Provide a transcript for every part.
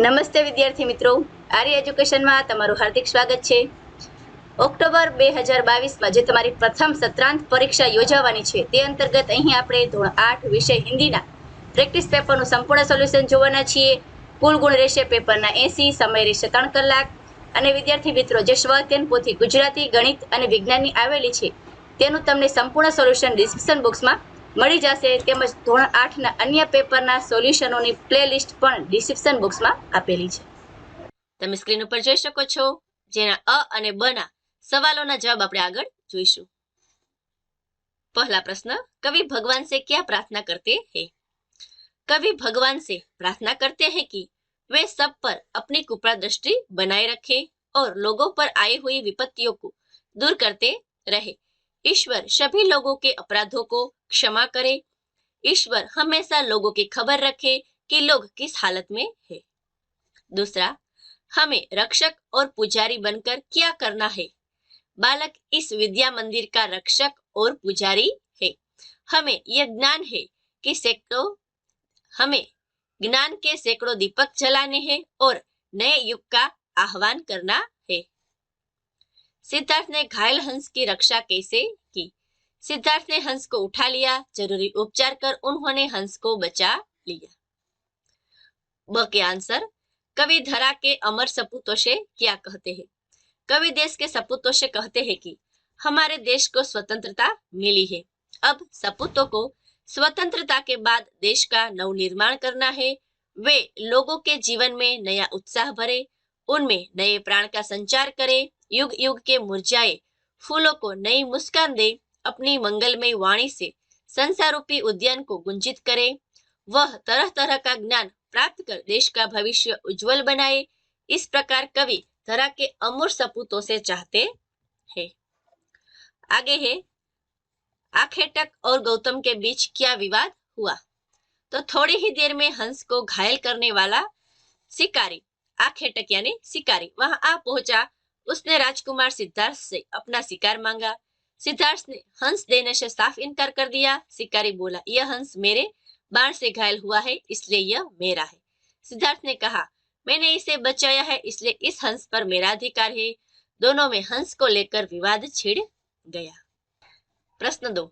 નમસ્તે વિદ્યાર્થી મિત્રો, આર્ય એજ્યુકેશનમાં તમારું હાર્દિક સ્વાગત છે. ઓક્ટોબર 2022માં જે તમારી પ્રથમ સત્રાંત પરીક્ષા યોજાવાની છે તે અંતર્ગત અહીં આપણે ધોરણ 8 વિષય હિન્દીના પ્રેક્ટિસ પેપરનું સંપૂર્ણ સોલ્યુશન જોવાના છીએ. કુલ ગુણ રહેશે પેપરના 80, સમય રહેશે 3 કલાક. અને વિદ્યાર્થી મિત્રો, જે સ્વ-અધ્યયન પોથી ગુજરાતી, ગણિત અને વિજ્ઞાનની આવેલી છે તેનું તમને સંપૂર્ણ સોલ્યુશન ડિસ્ક્રિપ્શન બોક્સમાં મળી જશે. તેમજ ધોરણ 8ના અન્ય પેપરના સોલ્યુશનોની પ્લેલિસ્ટ પણ ડિસ્ક્રિપ્શન બોક્સમાં આપેલી છે. તમે સ્ક્રીન ઉપર જોઈ શકો છો, જેના અ અને બ ના સવાલોના જવાબ આપણે આગળ જોઈશું. पहला प्रश्न, कवि भगवान से क्या प्रार्थना करते हैं? कवि भगवान से प्रार्थना करते हैं कि वे सब पर अपनी कृपा दृष्टि बनाए रखे और लोगों पर आई हुई विपत्तियों को दूर करते रहे. ईश्वर सभी लोगों के अपराधों को क्षमा करे. ईश्वर हमेशा लोगों की खबर रखे कि लोग किस हालत में है. दूसरा, हमें रक्षक और पुजारी बनकर क्या करना है? बालक इस विद्या मंदिर का रक्षक और पुजारी है. हमें यह ज्ञान है कि हमें ज्ञान के सैकड़ों दीपक जलाने हैं और नए युग का आह्वान करना है. सिद्धार्थ ने घायल हंस की रक्षा कैसे की? सिद्धार्थ ने हंस को उठा लिया, जरूरी उपचार कर उन्होंने हंस को बचा लिया. ब के आंसर, कवि धरा के अमर सपूतों से क्या कहते हैं? कवि देश के सपूतों से कहते हैं कि हमारे देश को स्वतंत्रता मिली है. अब सपूतों को स्वतंत्रता के बाद देश का नवनिर्माण करना है. वे लोगों के जीवन में नया उत्साह भरे, उनमें नए प्राण का संचार करे, युग युग के मुरझाए फूलों को नई मुस्कान दे, अपनी मंगलमय वाणी से संसार रूपी उद्यान को गुंजित करे. वह तरह तरह का ज्ञान प्राप्त कर देश का भविष्य उज्जवल बनाए. इस प्रकार कवि धरा के अमूर सपूतों से चाहते हैं. आगे है, आखेटक और गौतम के बीच क्या विवाद हुआ? तो थोड़ी ही देर में हंस को घायल करने वाला शिकारी, आखेटक यानी शिकारी, वहां आ पहुंचा. उसने राजकुमार सिद्धार्थ से अपना शिकार मांगा. सिद्धार्थ ने हंस देने से साफ इनकार कर दिया. शिकारी बोला, यह हंस मेरे बाण से घायल हुआ है, इसलिए यह मेरा है. सिद्धार्थ ने कहा, मैंने इसे बचाया है, इसलिए इस हंस पर मेरा अधिकार है. दोनों में हंस को लेकर विवाद छिड़ गया. प्रश्न 2,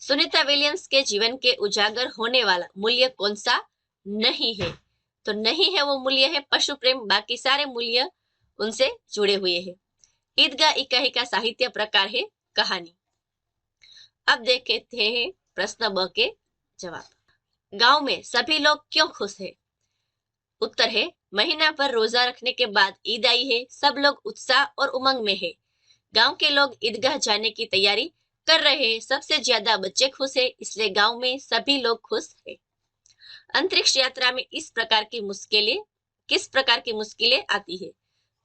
सुनीता विलियम्स के जीवन के उजागर होने वाला मूल्य कौन सा नहीं है? तो नहीं है वो मूल्य है पशु प्रेम, बाकी सारे मूल्य उनसे जुड़े हुए हैं. ईदगाह इकाई का साहित्य प्रकार है कहानी. अब देखते हैं प्रश्न ब के जवाब. गांव में सभी लोग क्यों खुश हैं? उत्तर है, महीना भर रोजा रखने के बाद ईद आई है. सब लोग उत्साह और उमंग में है. गांव के लोग ईदगाह जाने की तैयारी कर रहे हैं. सबसे ज्यादा बच्चे खुश है, इसलिए गांव में सभी लोग खुश है. अंतरिक्ष यात्रा में किस प्रकार की मुश्किलें आती है?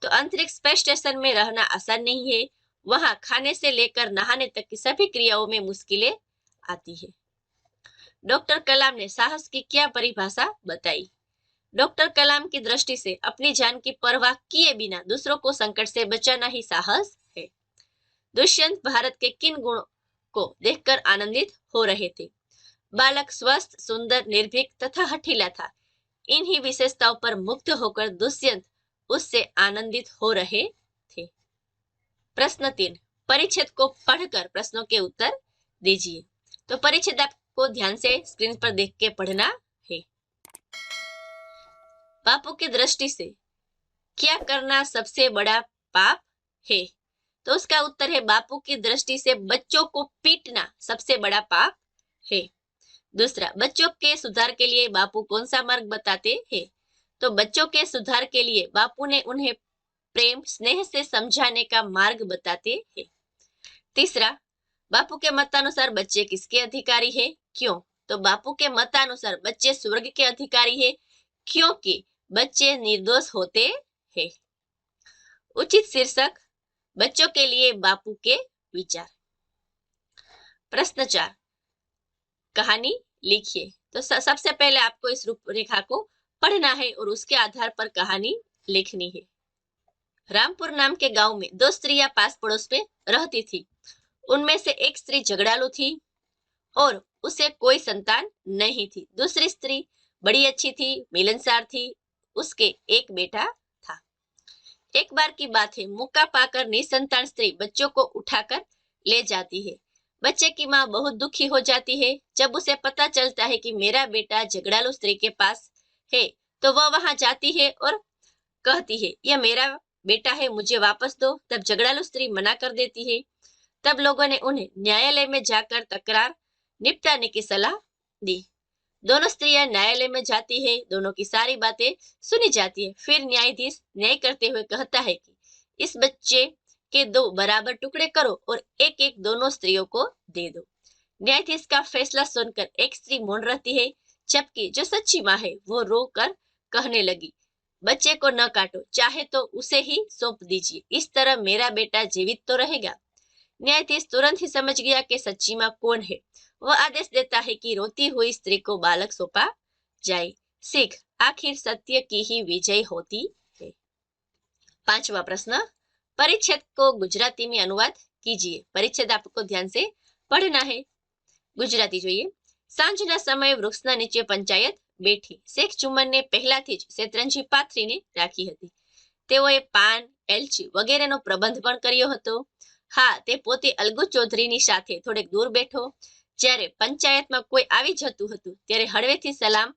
तो अंतरिक्ष स्पेस स्टेशन में रहना आसान नहीं है. वहां खाने से लेकर नहाने तक की सभी क्रियाओं में मुश्किलें आती है. डॉक्टर कलाम ने साहस की क्या परिभाषा बताई? डॉक्टर कलाम की दृष्टि से अपनी जान की परवाह किए बिना दूसरों को संकट से बचाना ही साहस है. दुष्यंत भारत के किन गुणों को देखकर आनंदित हो रहे थे? बालक स्वस्थ, सुंदर, निर्भीक तथा हठीला था. इन्हीं विशेषताओं पर मुग्ध होकर दुष्यंत उससे आनंदित हो रहे थे. प्रश्न 3, परिच्छेद को पढ़कर प्रश्नों के उत्तर दीजिए. तो परिच्छेद आपको ध्यान से स्क्रीन पर देख के पढ़ना है. बापू की दृष्टि से क्या करना सबसे बड़ा पाप है? तो उसका उत्तर है, बापू की दृष्टि से बच्चों को पीटना सबसे बड़ा पाप है. दूसरा, बच्चों के सुधार के लिए बापू कौन सा मार्ग बताते हैं? तो बच्चों के सुधार के लिए बापू ने उन्हें प्रेम स्नेह से समझाने का मार्ग बताते हैं. तीसरा, बापू के मतानुसार बच्चे किसके अधिकारी है? क्यों? तो बापू के मतानुसार बच्चे स्वर्ग के अधिकारी है, क्योंकि बच्चे निर्दोष होते हैं. उचित शीर्षक, बच्चों के लिए बापू के विचार. प्रश्न 4, कहानी लिखिए. तो सबसे पहले आपको इस रूपरेखा को पढ़ना है और उसके आधार पर कहानी लिखनी है. रामपुर नाम के गांव में 2 स्त्रियां पास पड़ोस में रहती थी. उनमें से एक स्त्री झगड़ालू थी और उसे कोई संतान नहीं थी. दूसरी स्त्री बड़ी अच्छी थी, मिलनसार थी, उसके एक बेटा था। एक बार की बात है, मौका पाकर निसंतान स्त्री बच्चों को उठाकर ले जाती है। बच्चे की माँ बहुत दुखी हो जाती है। जब उसे पता चलता है कि मेरा बेटा झगड़ालू स्त्री के पास है, तो वह वहां जाती है और कहती है, यह मेरा बेटा है, मुझे वापस दो। तब झगड़ालू स्त्री मना कर देती है। तब लोगों ने उन्हें न्यायालय में जाकर तकरार निपटाने की सलाह दी। दोनों स्त्रियां न्यायालय में जाती है, दोनों की सारी बातें सुनी जाती है। फिर न्यायाधीश न्याय करते हुए कहता है कि इस बच्चे के 2 बराबर टुकड़े करो और एक एक दोनों स्त्रियों को दे दो। न्यायाधीश का फैसला सुनकर एक स्त्री मौन रहती है, जबकि जो सच्ची माँ है वो रो कर कहने लगी, बच्चे को न काटो, चाहे तो उसे ही सौंप दीजिए, इस तरह मेरा बेटा जीवित तो रहेगा। न्यायाधीश तुरंत ही समझ गया कि सच्ची माँ कौन है। वह आदेश देता है कि रोती हुई स्त्री को बालक सौंपा जाए। सीख, आखिर सत्य की ही विजय होती है। 5वां प्रश्न, परिच्छेद को गुजराती में अनुवाद कीजिए। परिच्छेद आपको ध्यान से पढ़ना है। गुजराती જોઈએ। સાંજના સમયે વૃક્ષના નીચે પંચાયત બેઠી। શેખ ચુમનને પહેલાથી જ શેતરંજી પાથરીને રાખી હતી। તેઓએ પાન, એલચી વગેરેનો પ્રબંધ પણ કર્યો હતો। હા, તે પોતે અલગુ ચૌધરીની સાથે થોડેક દૂર બેઠો। જ્યારે પંચાયતમાં કોઈ આવી જતું હતું ત્યારે હળવેથી સલામ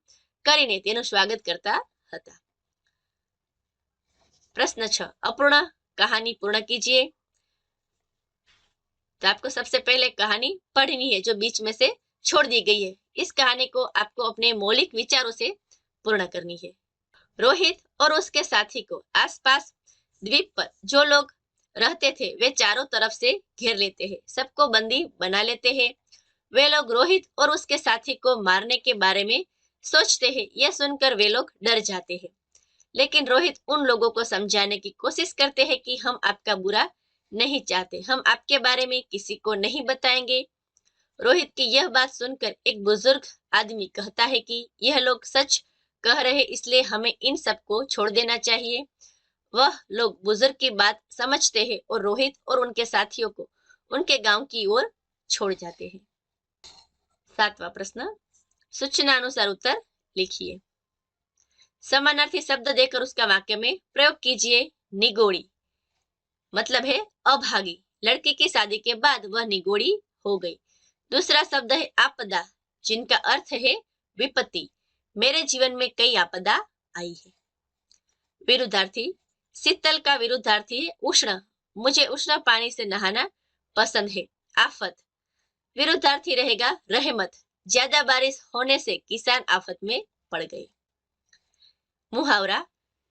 કરીને તેનું સ્વાગત કરતા હતા। प्रश्न 6, अपूर्ण कहानी पूर्ण कीजिए। तो आपको सबसे पहले कहानी पढ़नी है जो बीच में से छोड़ दी गई है। इस कहानी को आपको अपने मौलिक विचारों से पूर्ण करनी है। रोहित और उसके साथी को आसपास द्वीप पर जो लोग रहते थे वे चारों तरफ से घेर लेते हैं, सबको बंदी बना लेते हैं। वे लोग रोहित और उसके साथी को मारने के बारे में सोचते हैं। यह सुनकर वे लोग डर जाते हैं, लेकिन रोहित उन लोगों को समझाने की कोशिश करते हैं कि हम आपका बुरा नहीं चाहते, हम आपके बारे में किसी को नहीं बताएंगे। रोहित की यह बात सुनकर एक बुजुर्ग आदमी कहता है कि यह लोग सच कह रहे, इसलिए हमें इन सबको छोड़ देना चाहिए। वह लोग बुजुर्ग की बात समझते हैं और रोहित और उनके साथियों को उनके गांव की ओर छोड़ जाते हैं। 7वां प्रश्न, सूचना अनुसार उत्तर लिखिए। समानार्थी शब्द देकर उसका वाक्य में प्रयोग कीजिए। निगोड़ी मतलब है अभागी, लड़की की शादी के बाद वह निगोड़ी हो गई। दूसरा शब्द है आपदा, जिनका अर्थ है विपत्ति, मेरे जीवन में कई आपदा आई है। विरुद्धार्थी, शीतल का विरुद्धार्थी है उष्ण, मुझे उष्ण पानी से नहाना पसंद है। आफत, विरुद्धार्थी रहेगा रहमत, ज्यादा बारिश होने से किसान आफत में पड़ गए। मुहावरा,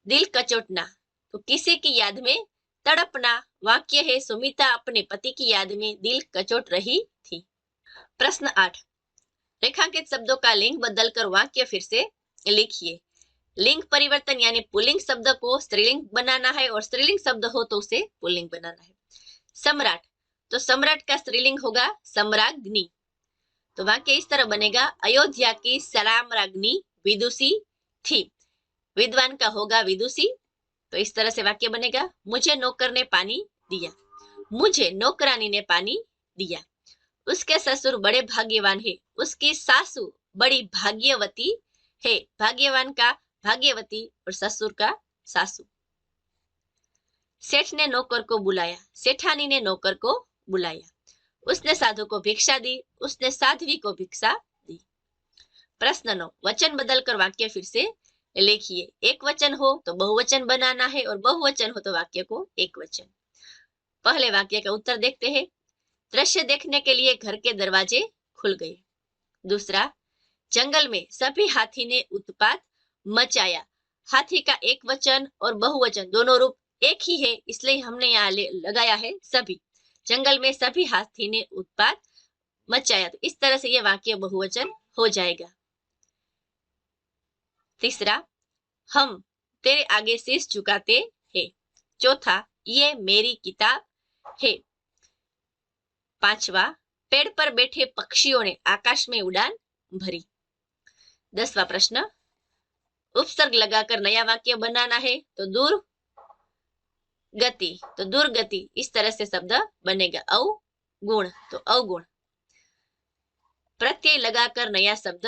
दिल कचोटना, तो किसी की याद में तड़पना। वाक्य है सुमिता अपने पति की याद में दिल कचोट रही थी। प्रश्न 8, रेखांकित शब्दों का लिंग बदलकर वाक्य फिर से लिखिए। लिंग परिवर्तन यानी पुल्लिंग शब्द को स्त्रीलिंग बनाना है और स्त्रीलिंग शब्द हो तो उसे पुल्लिंग बनाना है। सम्राट, तो सम्राट का स्त्रीलिंग होगा सम्राज्ञी। तो वाक्य इस तरह बनेगा, अयोध्या की साम्राज्ञी विदुषी थी। विद्वान का होगा विदुषी। तो इस तरह से वाक्य बनेगा, मुझे नौकर ने पानी दिया, मुझे नौकरानी ने पानी दिया। उसके ससुर बड़े भाग्यवान है, उसकी सासू बड़ी भाग्यवती है। भाग्यवान का भाग्यवती और ससुर का सासू। सेठ ने नौकर को बुलाया, सेठानी ने नौकर को बुलाया। उसने साधु को भिक्षा दी, उसने साध्वी को भिक्षा दी। प्रश्न 9, वचन बदलकर वाक्य फिर से लिखिए। एक वचन हो तो बहुवचन बनाना है और बहुवचन हो तो वाक्य को एक वचन। पहले वाक्य का उत्तर देखते हैं। दृश्य देखने के लिए घर के दरवाजे खुल गए। दूसरा, जंगल में सभी हाथी ने उत्पात मचाया। हाथी का एक वचन और बहुवचन दोनों रूप एक ही है, इसलिए हमने यहाँ लगाया है सभी। जंगल में सभी हाथी ने उत्पात मचाया, तो इस तरह से यह वाक्य बहुवचन हो जाएगा। तीसरा, हम तेरे आगे शीश झुकाते हैं। चौथा, ये मेरी किताब है। पांचवा, पेड़ पर बैठे पक्षियों ने आकाश में उड़ान भरी। 10वां प्रश्न, उपसर्ग लगाकर नया वाक्य बनाना है। तो दूर गति, तो दुर्गति, इस तरह से शब्द बनेगा। अवगुण, तो अवगुण। प्रत्यय लगाकर नया शब्द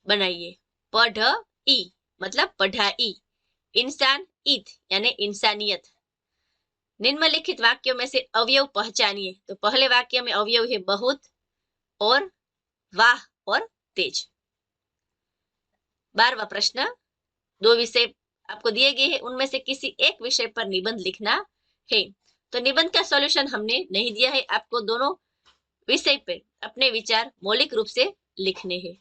बनाइए। पढ़ ई मतलब पढ़ाई, इंसान ईथ यानी इंसानियत। निम्नलिखित वाक्यों में से अवयव पहचानिए। तो पहले वाक्य में अवयव है बहुत और वाह और तेज। 12वां प्रश्न, 2 विषय आपको दिए गए हैं, उनमें से किसी एक विषय पर निबंध लिखना है। तो निबंध का सॉल्यूशन हमने नहीं दिया है, आपको दोनों विषय पे अपने विचार मौलिक रूप से लिखने हैं।